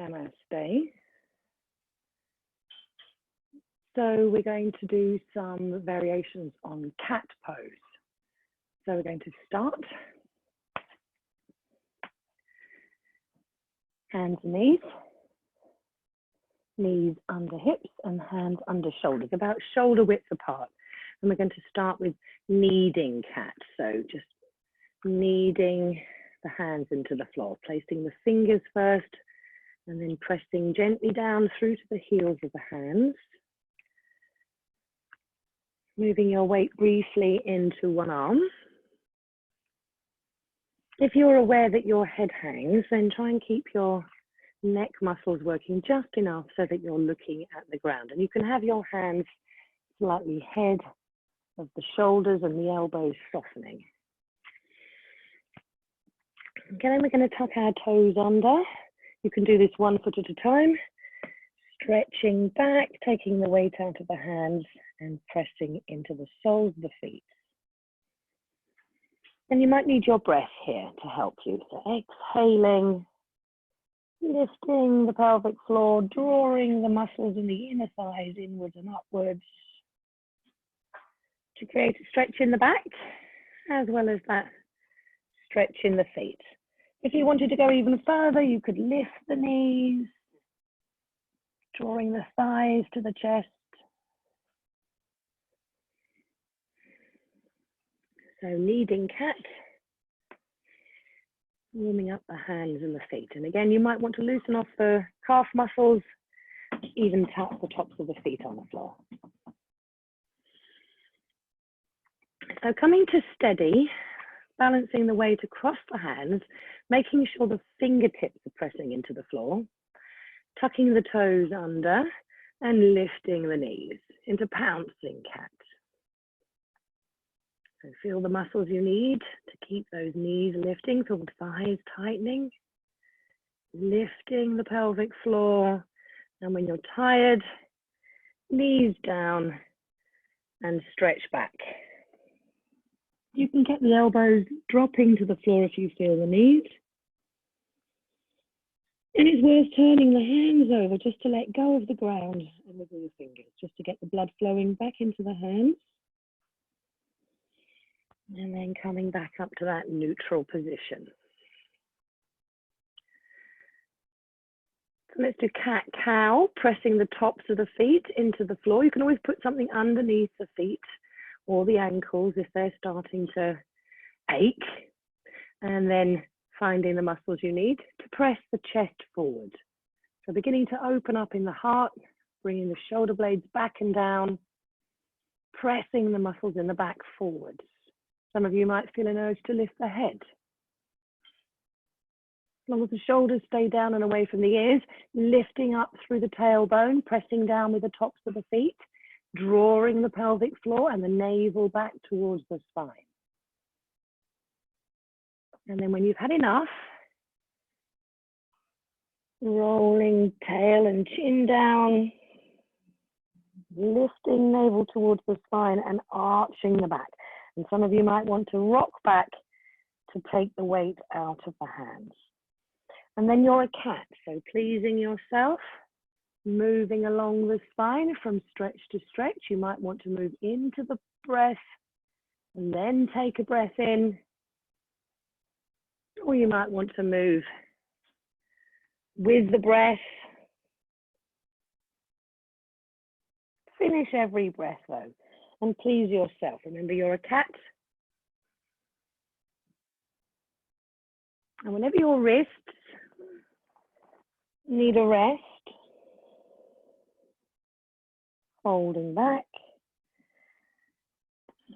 Namaste. So we're going to do some variations on cat pose. So we're going to start. Hands and knees under hips and hands under shoulders, about shoulder width apart. And we're going to start with kneading cat. So just kneading the hands into the floor, placing the fingers first and then pressing gently down through to the heels of the hands. Moving your weight briefly into one arm. If you're aware that your head hangs, then try and keep your neck muscles working just enough so that you're looking at the ground. And you can have your hands slightly ahead of the shoulders and the elbows softening. Okay, then we're going to tuck our toes under. You can do this 1 foot at a time, stretching back, taking the weight out of the hands and pressing into the soles of the feet. And you might need your breath here to help you. So exhaling, lifting the pelvic floor, drawing the muscles in the inner thighs inwards and upwards to create a stretch in the back, as well as that stretch in the feet. If you wanted to go even further, you could lift the knees, drawing the thighs to the chest. So kneading cat, warming up the hands and the feet. And again, you might want to loosen off the calf muscles, even tap the tops of the feet on the floor. So coming to steady, balancing the weight across the hands, making sure the fingertips are pressing into the floor, tucking the toes under and lifting the knees into pouncing cat. So feel the muscles you need to keep those knees lifting, feel the thighs tightening, lifting the pelvic floor. And when you're tired, knees down and stretch back. You can get the elbows dropping to the floor if you feel the need. And it's worth turning the hands over just to let go of the ground and wiggle your fingers, just to get the blood flowing back into the hands. And then coming back up to that neutral position. So let's do cat-cow, pressing the tops of the feet into the floor. You can always put something underneath the feet or the ankles if they're starting to ache. And then finding the muscles you need to press the chest forward. So beginning to open up in the heart, bringing the shoulder blades back and down, pressing the muscles in the back forwards. Some of you might feel an urge to lift the head. As long as the shoulders stay down and away from the ears, lifting up through the tailbone, pressing down with the tops of the feet, drawing the pelvic floor and the navel back towards the spine. And then when you've had enough, rolling tail and chin down, lifting navel towards the spine and arching the back. And some of you might want to rock back to take the weight out of the hands. And then you're a cat, so pleasing yourself, moving along the spine from stretch to stretch. You might want to move into the breath and then take a breath in. Or you might want to move with the breath. Finish every breath though, and please yourself. Remember, you're a cat. And whenever your wrists need a rest, holding back,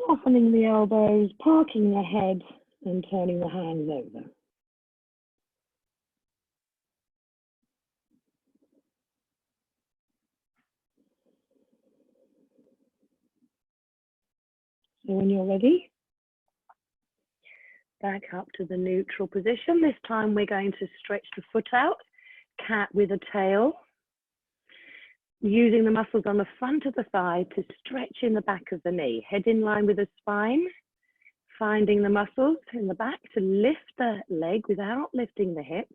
softening the elbows, parking the head, and turning the hands over. So when you're ready, back up to the neutral position. This time we're going to stretch the foot out, cat with a tail, using the muscles on the front of the thigh to stretch in the back of the knee, head in line with the spine, finding the muscles in the back to lift the leg without lifting the hip,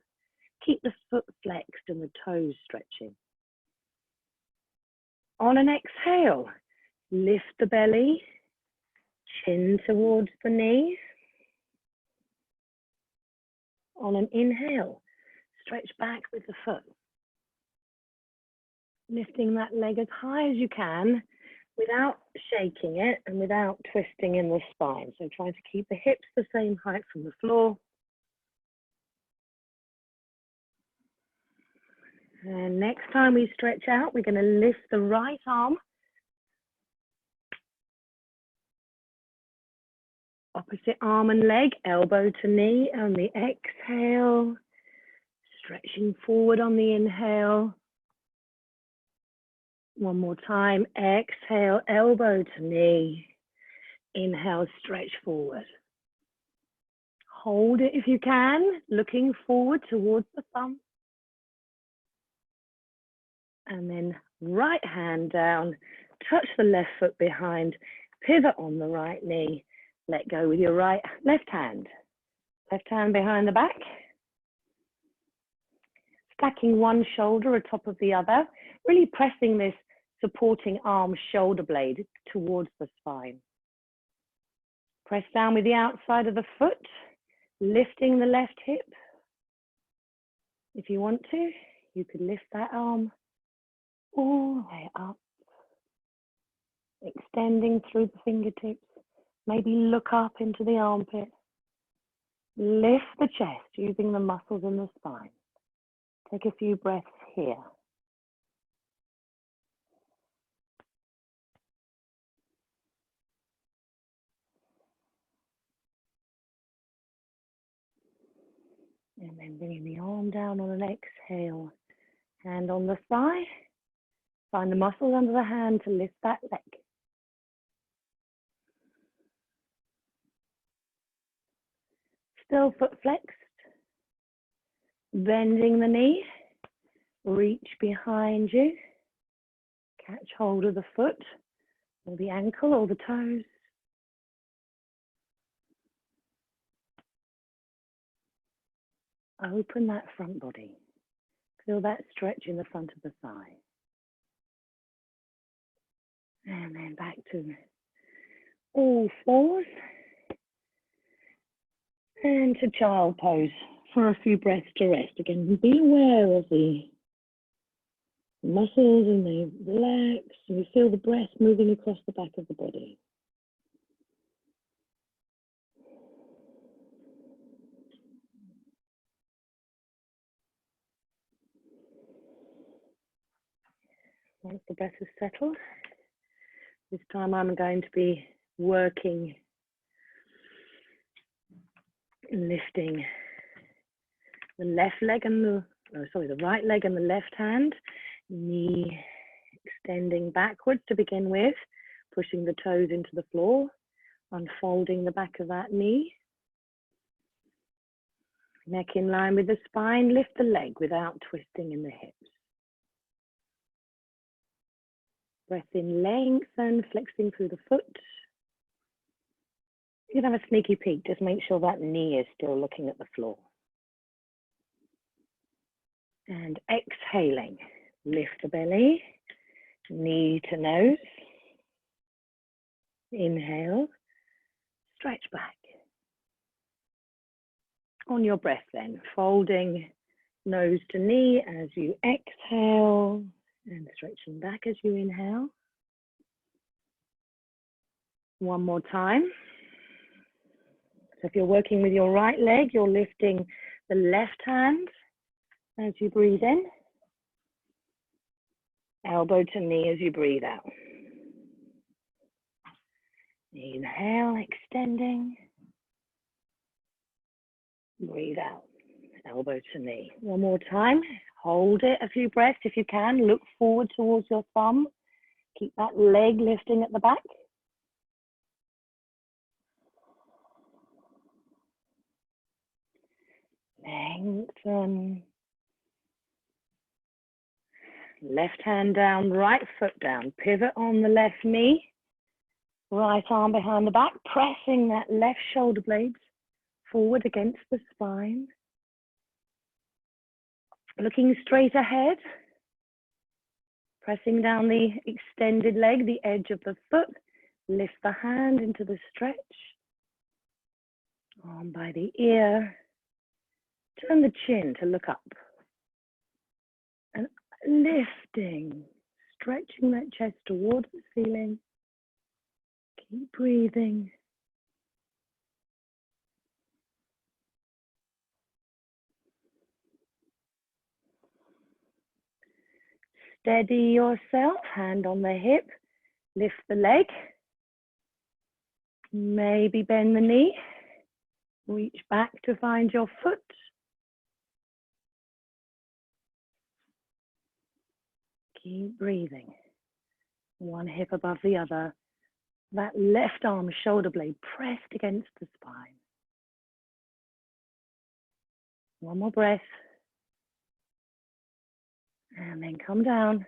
Keep the foot flexed and the toes stretching. On an exhale, lift the belly, chin towards the knees. On an inhale, stretch back with the foot. Lifting that leg as high as you can without shaking it and without twisting in the spine. So try to keep the hips the same height from the floor. And next time we stretch out, we're going to lift the right arm. Opposite arm and leg, elbow to knee on the exhale. Stretching forward on the inhale. One more time, exhale, elbow to knee. Inhale, stretch forward. Hold it if you can, looking forward towards the thumb. And then right hand down, touch the left foot behind, pivot on the right knee. Let go with your left hand. Left hand behind the back. Stacking one shoulder atop of the other, really pressing this supporting arm shoulder blade towards the spine. Press down with the outside of the foot, lifting the left hip. If you want to, you could lift that arm all the way up, extending through the fingertips. Maybe look up into the armpit. Lift the chest using the muscles in the spine. Take a few breaths here. And then bringing the arm down on an exhale. Hand on the thigh. Find the muscles under the hand to lift that leg. Still foot flexed. Bending the knee. Reach behind you. Catch hold of the foot or the ankle or the toes. Open that front body. Feel that stretch in the front of the thigh. And then back to all fours. And to child pose for a few breaths to rest. Again, be aware of the muscles and they relax. And you feel the breath moving across the back of the body. Once the breath is settled, this time I'm going to be working, lifting the left leg and the right leg and the left hand, knee extending backwards to begin with, pushing the toes into the floor, unfolding the back of that knee. Neck in line with the spine, lift the leg without twisting in the hips. Breath in, lengthen, flexing through the foot. You can have a sneaky peek, just make sure that knee is still looking at the floor. And exhaling, lift the belly, knee to nose. Inhale, stretch back. On your breath then, folding nose to knee as you exhale and stretching back as you inhale. One more time. So if you're working with your right leg, you're lifting the left hand as you breathe in. Elbow to knee as you breathe out. Inhale, extending. Breathe out, elbow to knee. One more time. Hold it a few breaths if you can. Look forward towards your thumb. Keep that leg lifting at the back. Lengthen. Left hand down, right foot down. Pivot on the left knee. Right arm behind the back. Pressing that left shoulder blades forward against the spine. Looking straight ahead, pressing down the extended leg, the edge of the foot, lift the hand into the stretch, arm by the ear, turn the chin to look up, and lifting, stretching that chest towards the ceiling. Keep breathing. Steady yourself, hand on the hip, lift the leg, maybe bend the knee, reach back to find your foot. Keep breathing. One hip above the other. That left arm shoulder blade pressed against the spine. One more breath. And then come down.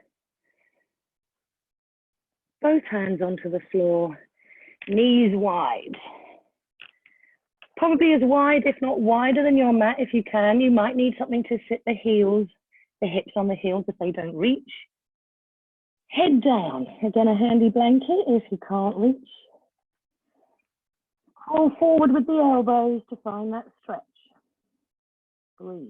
Both hands onto the floor, knees wide. Probably as wide, if not wider than your mat if you can. You might need something to sit the heels, the hips on the heels if they don't reach. Head down. Again, a handy blanket if you can't reach. Pull forward with the elbows to find that stretch. Breathe.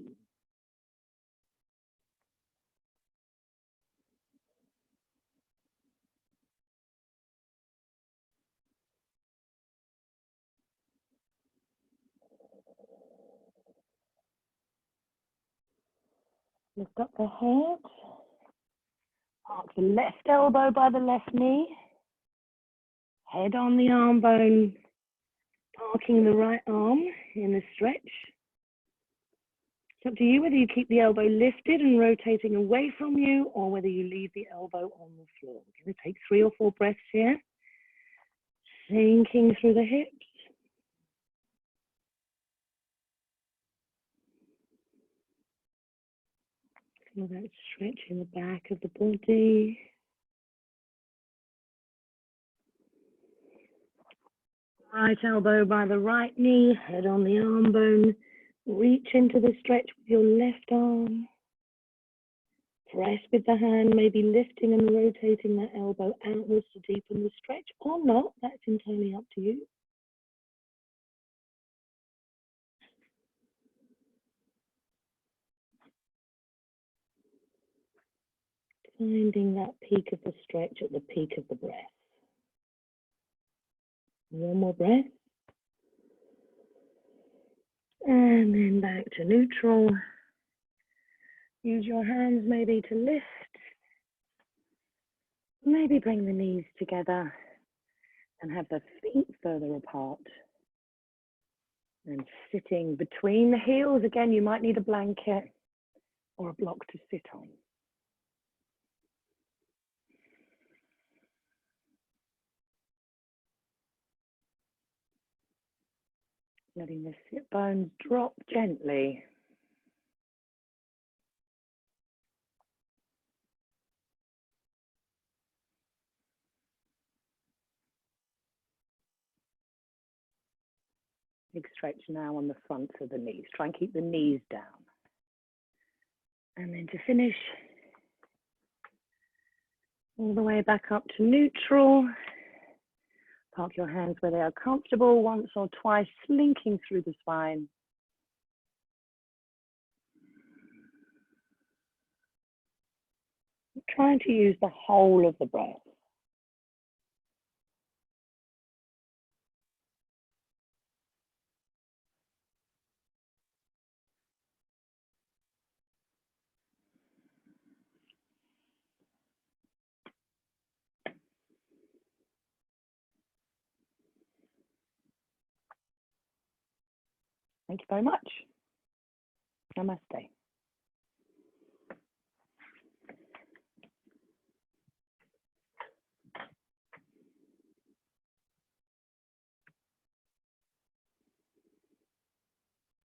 Lift up the head. Park the left elbow by the left knee. Head on the arm bone. Parking the right arm in a stretch. It's up to you whether you keep the elbow lifted and rotating away from you or whether you leave the elbow on the floor. We're going to take 3 or 4 breaths here. Sinking through the hips. Feel that stretch in the back of the body. Right elbow by the right knee, head on the arm bone. Reach into the stretch with your left arm. Press with the hand, maybe lifting and rotating that elbow outwards to deepen the stretch, or not, that's entirely up to you. Finding that peak of the stretch at the peak of the breath. One more breath. And then back to neutral. Use your hands maybe to lift. Maybe bring the knees together and have the feet further apart. And sitting between the heels, again, you might need a blanket or a block to sit on. Letting the sit bones drop gently. Big stretch now on the fronts of the knees. Try and keep the knees down. And then to finish, all the way back up to neutral. Park your hands where they are comfortable, once or twice, slinking through the spine. Trying to use the whole of the breath. Thank you very much. Namaste.